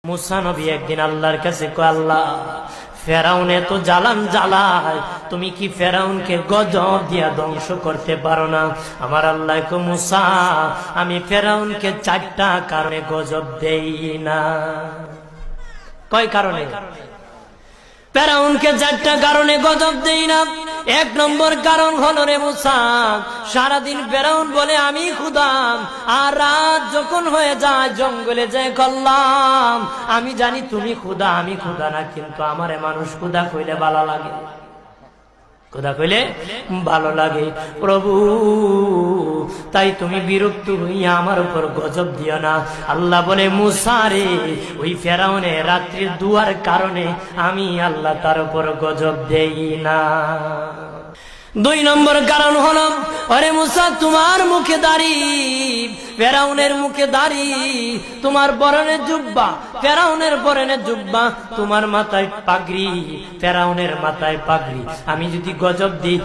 মুসা নবী একদিন আল্লাহর কাছে কয়, আল্লাহ ফেরাউন এত জ্বালান জ্বালায়, তুমি কি ফেরাউনকে গজব দিয়া ধ্বংস করতে পারো না? আমার আল্লাহ কয়, মুসা আমি ফেরাউনকে 4টা কারণে গজব দেই না। কয় কারণে? ফেরাউনকে 4টা কারণে গজব দেই না। 1 নম্বর কারণ হলো, রে মুসা, সারাদিন ফেরাউন বলে আমি খোদা, আর রাত যখন হয়ে যায় জঙ্গলে যায় কল্লাম আমি জানি তুমি খোদা, আমি খোদা না, কিন্তু আমারে মানুষ খোদা কইলে ভালো লাগে, খোদা কইলে ভালো লাগে। প্রভু, তাই তুমি বিরক্ত হইয়া আমার উপর গজব দিও না। আল্লাহ বলে, মুসা রে, ওই ফেরাউনের রাত্রির দুয়ার কারণে আমি আল্লাহ তার উপর গজব দেই না। 2 নম্বর কারণ হলো, আরে মুসা, তোমার মুখে দাড়ি, ফেরাউনের মুখে দাড়ি, তোমার পরনের জুব্বা, ফেরাউনের পরনের জুব্বা, তোমার মাথায় পাগড়ি, ফেরাউনের মাথায় পাগড়ি। আমি যদি গজব দিই